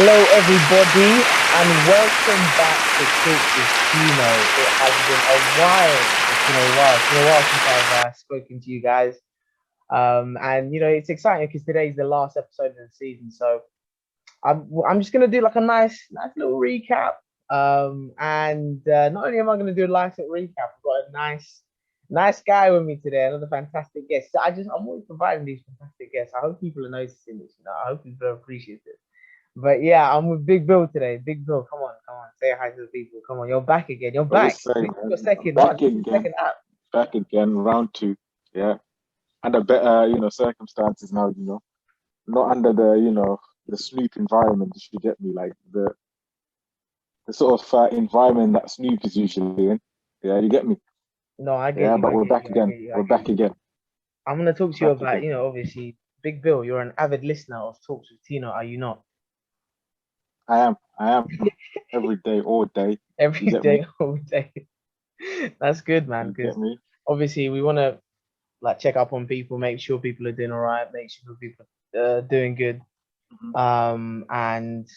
Hello, everybody, and welcome back to Talk with Tino. It has been a while. It's been a while. It's been a while since I've spoken to you guys. And it's exciting because today's the last episode of the season. So I'm just gonna do like a nice little recap. And not only am I gonna do a nice little recap, I've got a nice guy with me today, another fantastic guest. I'm always providing these fantastic guests. I hope people are noticing this. I hope people appreciate this. But yeah, I'm with Big Bill today. Big Bill, come on, say hi to the people. Come on, you're back again. You're I back. was saying, This is your man, I'm second one. back This is the again, second app. round two. Yeah, under better, circumstances now. Not under the Snoop environment. If you get me, like the sort of environment that Snoop is usually in. Yeah, you get me. No, I get Yeah, you. but I we're get back you. I again. get you. I We're get back you. again. I'm gonna talk to you Back about, again. obviously, Big Bill. You're an avid listener of Talks with Tino, are you not? I am. I am. Every day, all day. You Every get me. day, all day. That's good, man. You Because get me. obviously we want to like check up on people, make sure people are doing all right, make sure people are doing good. Mhm. And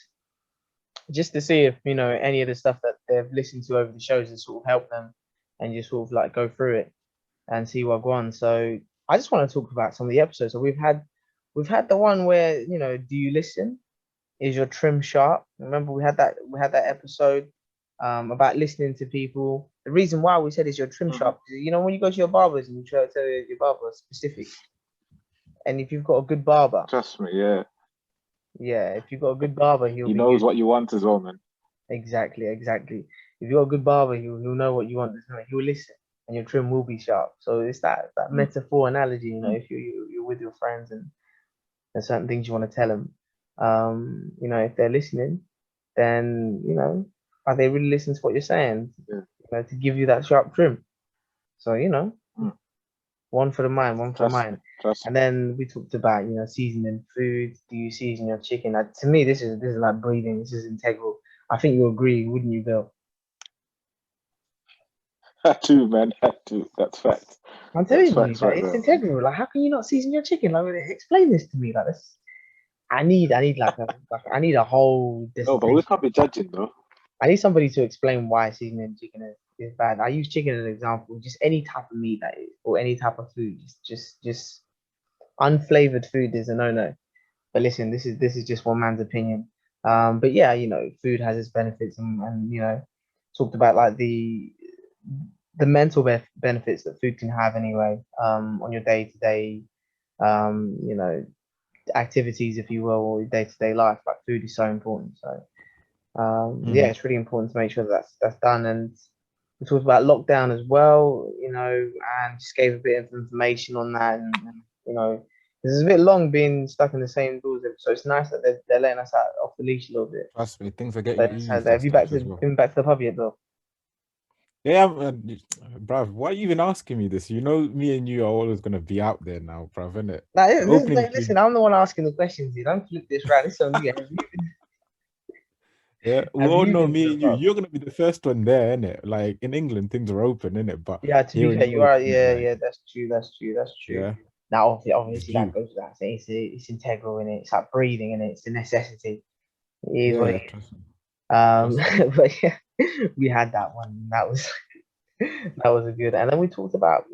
just to see if any of the stuff that they've listened to over the shows has sort of helped them and just sort of like go through it and see what go on. So I just want to talk about some of the episodes. So we've had the one where do you listen? Is your trim sharp? Remember we had that episode about listening to people. The reason why we said is your trim Mhm. sharp, when you go to your barbers and you try to tell your barber specific, and if you've got a good barber, Trust me. Yeah, yeah, if you've got a good barber, he'll he be knows good. what you want as well, man. Exactly, exactly. If you're a good barber, he'll know what you want. He'll listen, and your trim will be sharp. So it's that Mm. metaphor analogy. Mm. If you're with your friends and there's certain things you want to tell them, if they're listening, then are they really listening to what you're saying? Yeah. To give you that sharp trim. So Mm. one for the mind, one for the Trust me. mind. Trust And me. then we talked about seasoning food. Do you season your chicken? To me, this is like breathing. This is integral. I think you agree, wouldn't you, Bill? Had to, man. Had to. That's fact. I'm That's telling you facts that right it's there, man. integral. Like, how can you not season your chicken? Like, explain this to me. Like, this. I need I need a whole No, but we dissertation. can't be judging though. I need somebody to explain why seasoning chicken is bad. I use chicken as an example. Just any type of meat that is, or any type of food. Just unflavored food is a no-no. But listen, this is just one man's opinion. But yeah, food has its benefits, and talked about like the mental benefits that food can have anyway. On your day to day, um, you know, activities, if you will, or your day to day life. Like food is so important. So yeah, Mm. it's really important to make sure that that's done. And we talked about lockdown as well, and just gave a bit of information on that. And this is a bit long being stuck in the same doors, so it's nice that they're letting us out off the leash a little bit. Trust me, things are So getting eased and have you back stuff to as well. been back to the pub yet, Bill? Yeah, bruv, why are you even asking me this? You know, me and you are always gonna be out there now, bruv, innit? Now, The opening listen, thing, I'm the one asking the questions here. Don't flip this round. This is on you. yeah, we Have all you know been to me the and you. pub? You're gonna be the first one there, innit? Like in England, things are open, innit? But Yeah, to be here in fair, you Europe, are. innit, Yeah, like, yeah, that's true. That's true. That's true. yeah, Now, it's obviously, that due. goes without saying. It's integral in it. It's like breathing in it. It's a necessity. It is what it Yeah, is. trust me, Um, trust me. but yeah, we had that one. That was that was a good. And then we talked about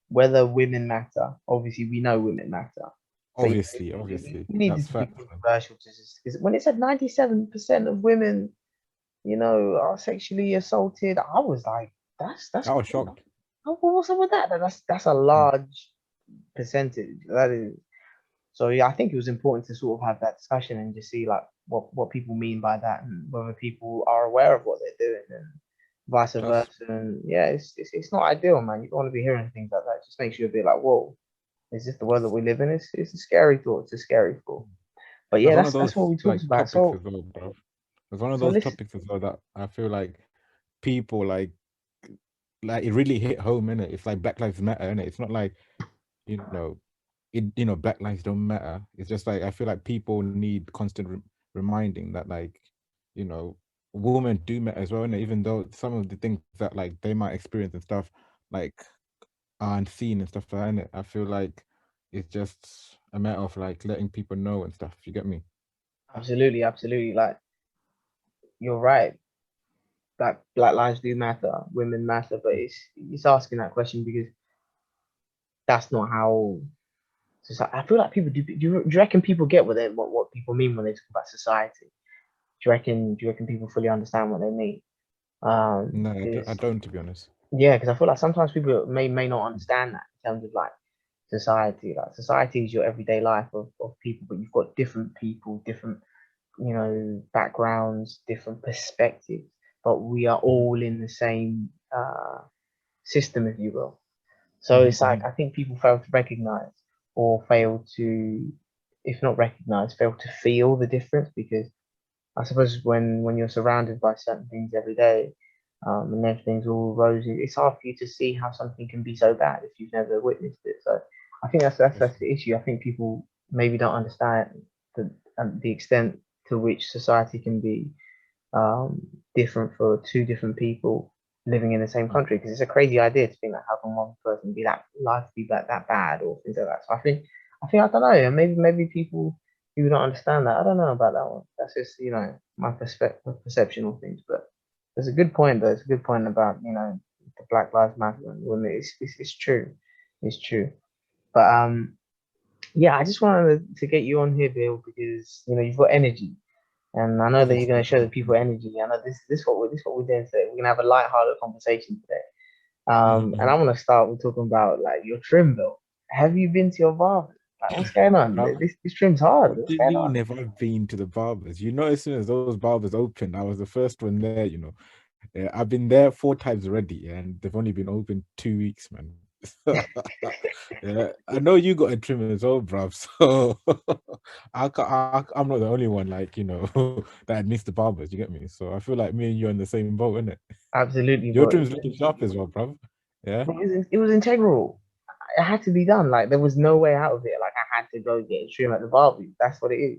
whether women matter. Obviously, we know women matter, but Obviously, we needed that's to be fact, man. controversial to just because when it said 97% of women, are sexually assaulted, I was like, that's I was crazy. shocked. What's up with that? That's a Mm. large percentage. That is. So yeah, I think it was important to sort of have that discussion and just see like what people mean by that and whether people are aware of what they're doing and vice Trust. versa. And yeah, it's not ideal, man. You don't want to be hearing things like that. It just makes you a bit like, whoa, is this the world that we live in? It's a scary thought. It's a scary thought. But That's yeah, one of that's what those we talked like about. topics So as well, bro. It's one of so those listen, topics as well that I feel people like it really hit home, innit? It's like Black Lives Matter, innit? It's not like, you know, Black lives don't matter. It's just like I feel like people need constant reminding that like, you know, women do matter as well, innit? Even though some of the things that like they might experience and stuff like are unseen and stuff like that, innit? I feel like it's just a matter of like letting people know and stuff. You get me? Absolutely, absolutely. Like you're right. That black lives do matter, women matter, but it's asking that question because that's not how society. I feel like people do you reckon people get what people mean when they talk about society? Do you reckon people fully understand what they mean? No, I Because don't, to be honest. yeah, because I feel like sometimes people may not understand that in terms of like society. Like society is your everyday life of people, but you've got different people, different backgrounds, different perspectives, but we are Mm-hmm. all in the same system, if you will. So Mm-hmm. it's like I think people fail to recognize or fail to, if not recognize, fail to feel the difference because I suppose when you're surrounded by certain things every day, and everything's all rosy, it's hard for you to see how something can be so bad if you've never witnessed it. So I think that's the issue. I think people maybe don't understand the extent to which society can be um, different for two different people living in the same country because it's a crazy idea to think that how can one person be that life be that bad or things like that. So I think I don't know. Maybe people who don't understand that. I don't know about that one. That's just my perspective, perception of things. But there's a good point though. It's a good point about the Black Lives Matter and women. It's true. It's true. But yeah, I just wanted to get you on here, Bill, because you've got energy. And I know that you're going to Obviously. show the people energy. I know this what we're doing today. We're gonna have a light-hearted conversation today. And Mm-hmm. I'm gonna start with talking about like your trim bill. Have you been to your barber? Like, what's going on? This trim's hard. What What's do you going on? mean if I've been to the barbers? As soon as those barbers opened, I was the first one there. Yeah, I've been there 4 times already, and they've only been open 2 weeks, man. Yeah, I know you got a trim as well, bruv. So I'm not the only one, like, that needs the barbers, you get me? So I feel like me and you are in the same boat, innit? Absolutely, Your but trim's looking sharp as well, bruv. Yeah? it was integral. It had to be done. Like there was no way out of it. Like I had to go get a trim at the barber. That's what it is.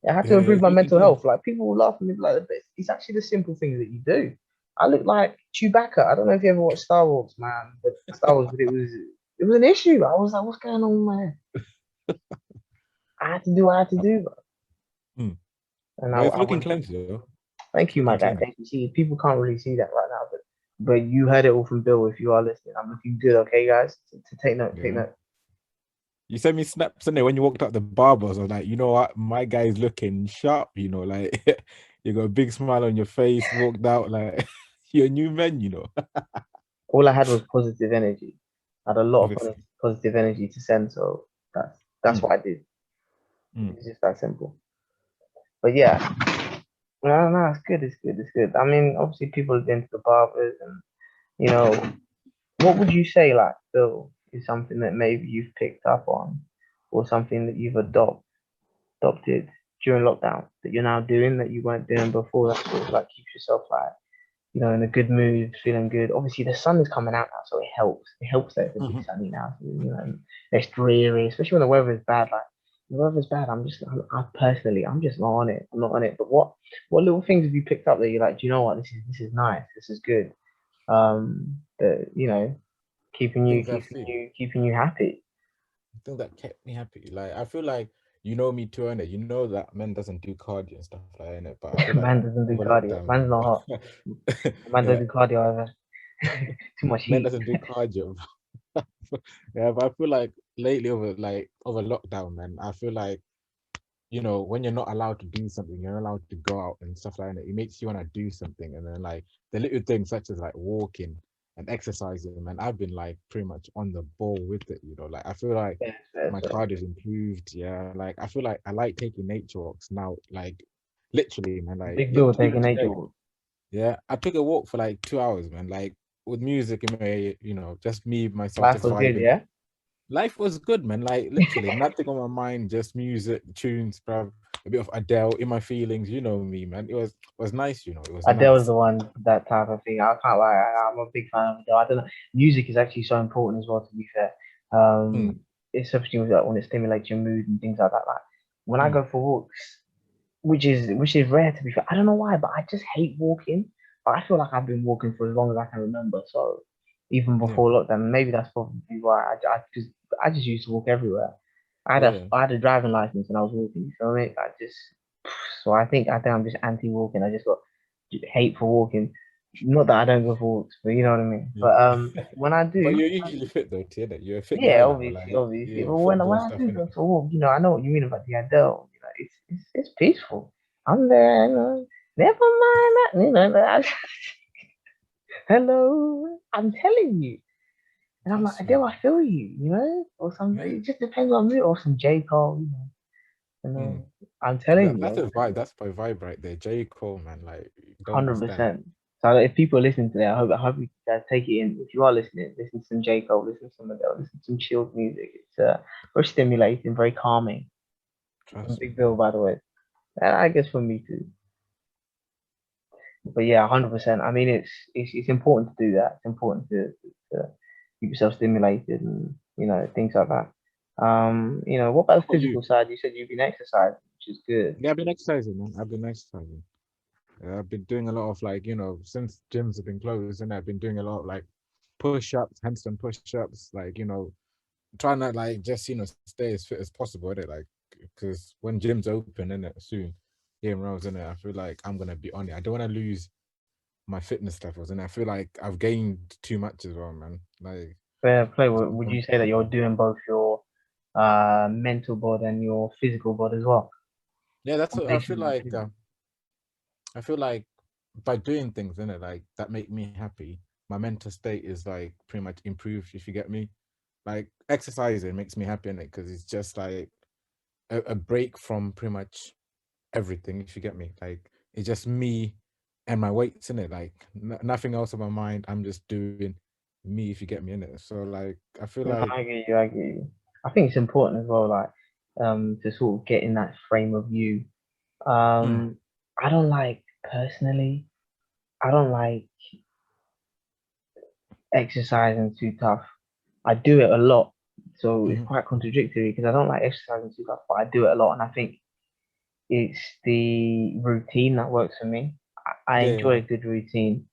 I had to Yeah, yeah, improve it's my looking mental good. health. Like people will laugh at me like, but it's actually the simple things that you do. I look like Chewbacca. I don't know if you ever watched Star Wars, man, but Star Wars, but it was an issue. I was like, what's going on, man? I had to do what I had to do, bro. Hmm. And I, But it's I looking went. cleansed, though. Thank you, my Looking guy. clean. Thank you. See, people can't really see that right now, but you heard it all from Bill. If you are listening, I'm looking good. Okay, guys, to take note. Take Yeah. note. You sent me snaps in there when you walked out the barbers. I was like, you know what? My guy's looking sharp, like you got a big smile on your face, walked out like you're a new man. All I had was positive energy. I had a lot of Obviously. positive energy to send, so that's Mm, what I did. mm, It's just that simple. But yeah, no, no, it's good. It's good. It's good. I mean, obviously, people have been to the barbers, and you know, what would you say, like, Phil, is something that maybe you've picked up on, or something that you've adopted during lockdown that you're now doing that you weren't doing before? That sort of like keeps yourself like in a good mood, feeling good. Obviously, the sun is coming out now, so it helps. It helps that it's a bit mhm. sunny now. So, it's dreary, especially when the weather is bad. Like the weather's bad, I personally, I'm just not on it. I'm not on it. But what little things have you picked up that you're like, do you know what? This is nice. This is good. That keeping you Things I've keeping seen. you keeping you happy. Things that kept me happy. Like I feel like me too, innit? You know that men doesn't do cardio and stuff like that, innit? But I feel like Man doesn't do over cardio. lockdown, Man's not hot. Man don't yeah, do cardio either. Too much men heat. doesn't do cardio. Yeah, but I feel like lately over lockdown, man, I feel like when you're not allowed to do something, you're not allowed to go out and stuff like that. It makes you want to do something, and then like the little things such as like walking and exercising, man. I've been like pretty much on the ball with it. Like I feel like Fair, fair, my fair. cardio's improved. Yeah, like I feel like I like taking nature walks now. Like literally, man. Like Big Bill even taking nature today, walk. yeah, I took a walk for like 2 hours, man. Like with music in my, just me myself, Life just was good, vibing. yeah. Life was good, man. Like literally, nothing on my mind, just music, tunes, bruv. A bit of Adele in my feelings. You know me, man. It was nice. It was Adele's nice. the one, that type of thing. I can't lie. I'm a big fan of Adele. I don't know. Music is actually so important as well, to be fair. Mm, Especially with when it stimulates your mood and things like that. Like when I mm, go for walks, which is rare to be fair. I don't know why, but I just hate walking. But I feel like I've been walking for as long as I can remember. So even yeah, before lockdown, maybe that's probably why I just used to walk everywhere. I had a yeah. I had a driving license and I was walking. You feel me? I just So I think I'm just anti-walking. I just got hate for walking. Not that I don't go for walks, but you know what I mean. Yeah. But when I But do, you're usually fit though, Tina. You're a fit yeah, guy, you know, obviously, like obviously. yeah, But when football I stuff do in go it. for a walk, I know what you mean about the Adele. It's peaceful. I'm there, never mind that, hello. I'm telling you. And I'm like, Trust Adele, me. I feel you, or some, Yeah. it just depends on mood, or some J. Cole, Mm. I'm telling you, That's a vibe. That's my vibe right there. J. Cole, man. Like, you don't understand. 100%. So if people are listening to that, I hope you guys take it in. If you are listening, listen to some J. Cole, listen to some Adele, listen to some chilled music. It's very stimulating, very calming. Trust me. Big Bill, by the way. And I guess for me too. But yeah, 100%. I mean, it's important to do that. It's important to keep yourself stimulated and things like that. What about How the about you? physical side? You said you've been exercising, which is good. Yeah, I've been exercising, man. I've been exercising. I've been doing a lot of like, since gyms have been closed, and I've been doing a lot of like push-ups, handstand push-ups, like, trying to like just, stay as fit as possible, innit? Like, because when gyms open, innit, soon, here in Rose, innit, I feel like I'm gonna be on it. I don't want to lose my fitness levels, and I feel like I've gained too much as well, man. Like, Fair play. it's Would become you say that you're doing both your mental bod and your physical bod as well? yeah, that's what I feel Combination of the like. two. I feel like by doing things in it like that make me happy, my mental state is like pretty much improved. If you get me, like exercising makes me happy in it because it's just like a break from pretty much everything. If you get me, like it's just me and my weights in it. Like nothing else on my mind. I'm just doing me. If you get me in it. So like I feel No, like I get you. I get you. I think it's important as well, like to sort of get in that frame of view. mm, Um, I don't like personally. I don't like exercising too tough. I do it a lot, so it's mhm. quite contradictory because I don't like exercising too tough, but I do it a lot, and I think it's the routine that works for me. I Yeah, enjoy yeah, a good routine.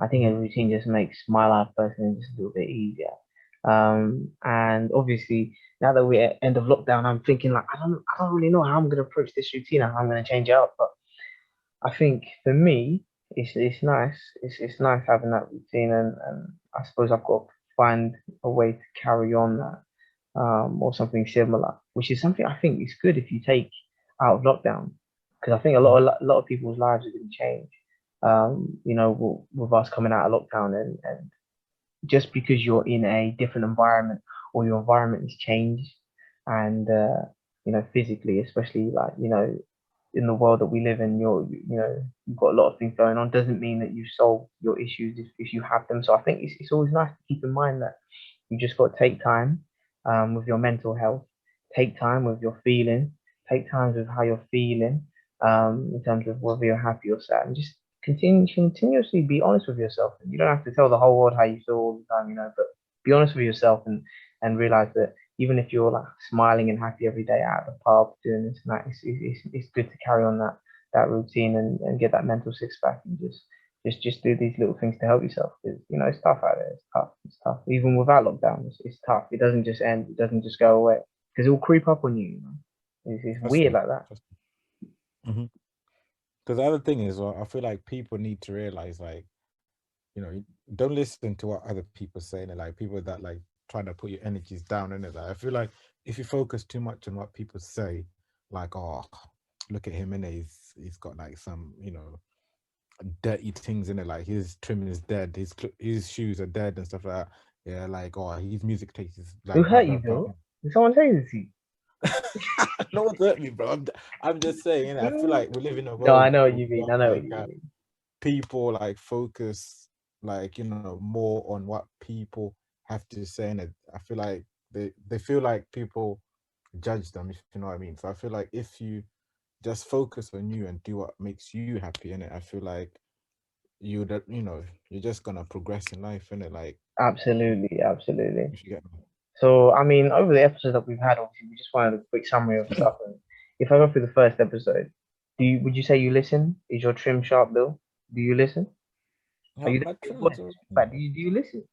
I think a mhm, routine just makes my life personally just a little bit easier. And obviously now that we're at end of lockdown, I'm thinking like I don't really know how I'm gonna approach this routine and how I'm gonna change it up. But I think for me, it's nice. It's nice having that routine, and I suppose I've got to find a way to carry on that, or something similar, which is something I think is good if you take out of lockdown, because I think mhm, a lot of people's lives are going to change. With us coming out of lockdown, and just because you're in a different environment or your environment has changed, and physically, especially like in the world that we live in, you've got a lot of things going on, doesn't mean that you solve your issues if you have them. So I think it's always nice to keep in mind that you just got to take time, with your mental health, take time with your feeling, take time with how you're feeling, in terms of whether you're happy or sad, and just continuously be honest with yourself. You don't have to tell the whole world how you feel all the time, but be honest with yourself, and realize that even if you're like smiling and happy every day out of the pub doing this and that, it's good to carry on that routine, and get that mental six pack, and just do these little things to help yourself, because it's tough out there. It's tough. It's tough. Even without lockdown, it's tough. It doesn't just end. It doesn't just go away, because it will creep up on you. It's trust weird me, like that. trust me. Because the other thing is, well, I feel like people need to realize, like, don't listen to what other people say, and like people that like trying to put your energies down in it. Like, I feel like if you focus too much on what people say, like, oh, look at him and he's got like some dirty things in it, like his trim is dead, his shoes are dead and stuff like that. Yeah, like, oh, his music taste is Who like blah hurt blah you, blah. Bill? Did someone say this to you? No one's hurt me, bro. I'm just saying, I feel like we live in a No, I world know what where you we mean. got I know what like you mean. people like focus like more on what people have to say, and I feel like they feel like people judge them, if you know what I mean. So I feel like if you just focus on you and do what makes you happy in it, I feel like you're just gonna progress in life in it, like Absolutely, absolutely. if you get me. So, I mean, over the episodes that we've had, obviously, we just wanted a quick summary of stuff. And if I go through the first episode, would you say you listen? Is your trim sharp, Bill? Do you listen? Are you My listening to your trims voice? are But do you listen?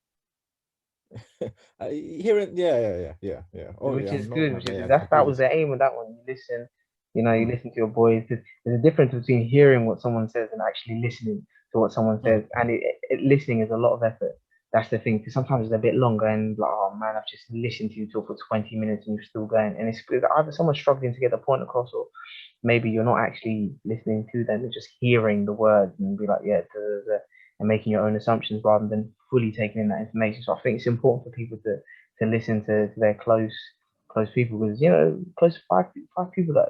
I hear it, yeah, yeah, yeah, yeah, yeah. Oh Which yeah, is I'm not good, gonna which is lie, good. I do That was the listen. aim of that one. You listen. You Mm. listen to your boys. There's a difference between hearing what someone says and actually listening to what someone Mm. says. And listening is a lot of effort. That's the thing. Because sometimes it's a bit longer and like, oh man, I've just listened to you talk for 20 minutes and you're still going. And it's either someone struggling to get the point across, or maybe you're not actually listening to them, you're just hearing the words and be like, yeah, duh, duh, duh, and making your own assumptions rather than fully taking in that information. So I think it's important for people to listen to their close people, because close five people that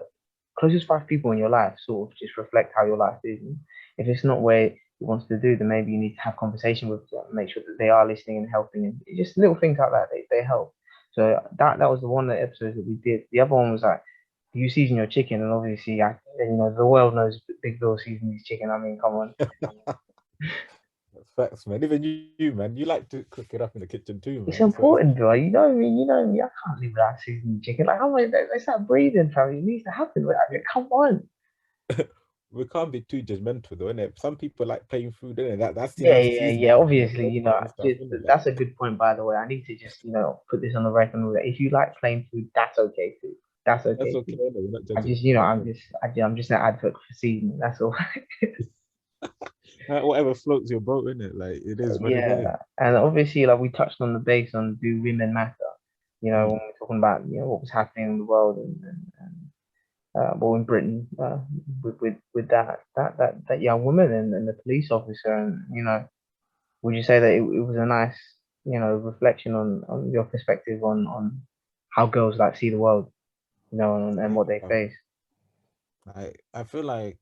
closest five people in your life sort of just reflect how your life is. And if it's not where it wants to do, then maybe you need to have conversation with them, make sure that they are listening and helping, and just little things like that. They help. So that was the one of the episodes that we did. The other one was like, do you season your chicken? And obviously, the world knows Big Bill seasons his chicken. I mean, come on. That's facts, man. Even you, man, you like to cook it up in the kitchen too, It's man. So it's important, bro. You know me. You know me. I can't live without seasoning chicken. Like, how am I? It's not breathing, fam. It needs to happen. Like, come on. we can't be too judgmental though, innit? Some people like plain food, innit? That's Yeah, enough yeah, seasoning yeah. for them Obviously, and stuff, just, innit? Like, that's a good point, by the way. I need to just, put this on the record. That if you like plain food, that's okay too. That's that's okay okay, too. innit? We're not I judging. just, We're not judging. I'm just an advocate for seasoning. That's all. Whatever floats your boat, innit? Like it is what it is. Yeah, and obviously, like we touched on the base on do women matter? Mm. When we're talking about what was happening in the world and well in Britain with that young woman and the police officer, and would you say that it was a nice reflection on your perspective on how girls like see the world, and what they Um, face? I feel like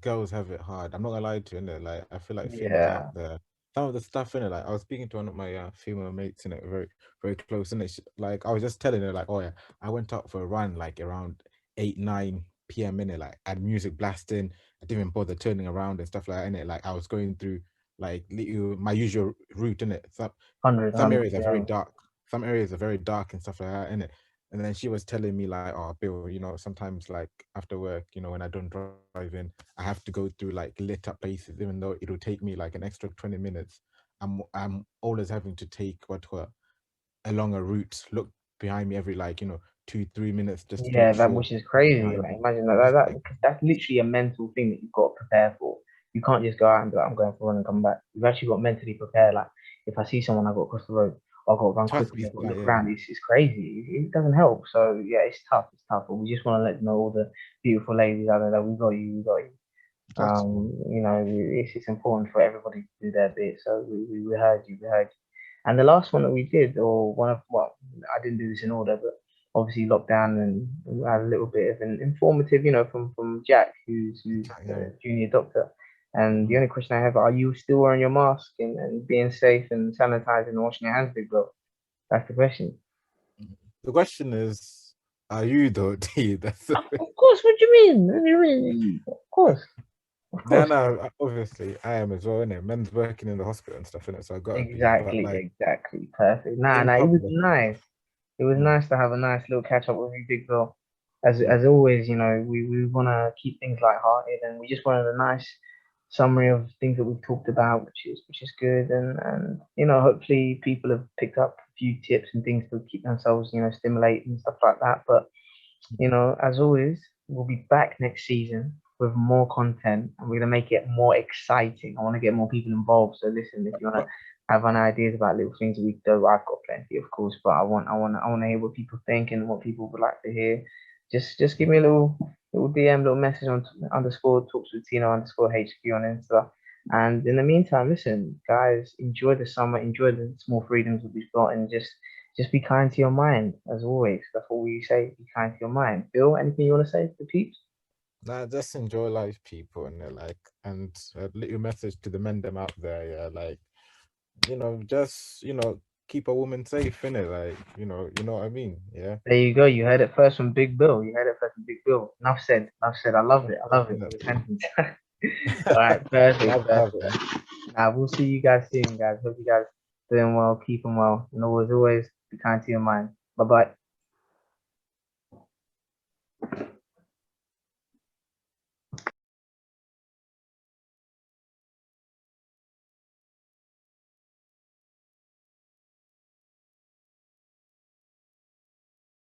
girls have it hard. I'm not gonna lie to you, innit? Like I feel like females out Yeah, there, some of the stuff in it. Like I was speaking to one of my female mates in it, very very close in it. Like I was just telling her, like, oh yeah, I went out for a run like around 8 9 p.m. in it. Like I had music blasting. I didn't even bother turning around and stuff like that in it. Like I was going through like my usual route in it. Some 100, areas are very yeah. dark. Some areas are very dark and stuff like that in it. And then she was telling me like, oh, Bill, sometimes like after work, when I don't drive in, I have to go through like lit up places, even though it'll take me like an extra 20 minutes. I'm always having to take what a longer route, look behind me every like, 2 3 minutes just to Yeah, make that sure which is nothing crazy. behind Like, me. imagine I'm just like, because that's literally a mental thing that you've got to prepare for. You can't just go out and be like, I'm going for a run and come back. You've actually got to mentally prepare. Like, if I see someone, I got to cross the road. I've got to run trust quickly. me, I've got to like, look yeah, around. It's crazy. It doesn't help. So yeah, it's tough. It's tough. But we just want to let you know, all the beautiful ladies out there, that we got you. We got you. trust me. It's important for everybody to do their bit. So we heard you, we heard you. And the last one that we did, or one of, well, I didn't do this in order, but obviously lockdown, and we had a little bit of an informative, from Jack, who's Yeah. the junior doctor. And the Mhm. only question I have: are you still wearing your mask and being safe and sanitizing and washing your hands, big bro? That's the question. The question is, are you though, D? That's the Of course. What do you mean? What do you mean? Of course. Of no, course. no, obviously I am as well, innit? Men's working in the hospital and stuff, innit? So I gotta be. But Exactly, like exactly. Perfect. Nah, in nah, it was public, nice. It was mm, nice to have a nice little catch up with you, Big Bill. As mm, as always, we want to keep things light-hearted, and we just wanted a nice summary of things that we've talked about, which is good, and hopefully people have picked up a few tips and things to keep themselves, stimulated and stuff like that. But as always, we'll be back next season with more content, and we're gonna make it more exciting. I want to get more people involved. So listen, if you wanna but have any ideas about little things that we can do, I've got plenty, of course. But I want to hear what people think and what people would like to hear. Just give me a little DM, little message on underscore talks with Tino underscore HQ on Insta. And in the meantime, listen, guys, enjoy the summer, enjoy the small freedoms that we've got, and just be kind to your mind, as always. That's what we say. Be kind to your mind. Bill, anything you want to say to the peeps? nah, just enjoy life, people, and they're like, and a little message to the men them out there, yeah, like, just keep a woman safe, innit? Like, you know what I mean, yeah. There you go. You heard it first from Big Bill. You heard it first from Big Bill. Enough said. Enough said. I love That's it. I it, love it. innit? Good sentence. All right. Perfect. Love it, Perfect. man. Now we'll see you guys soon, guys. Hope you guys doing well, keeping well, and always be kind to your mind. Bye bye.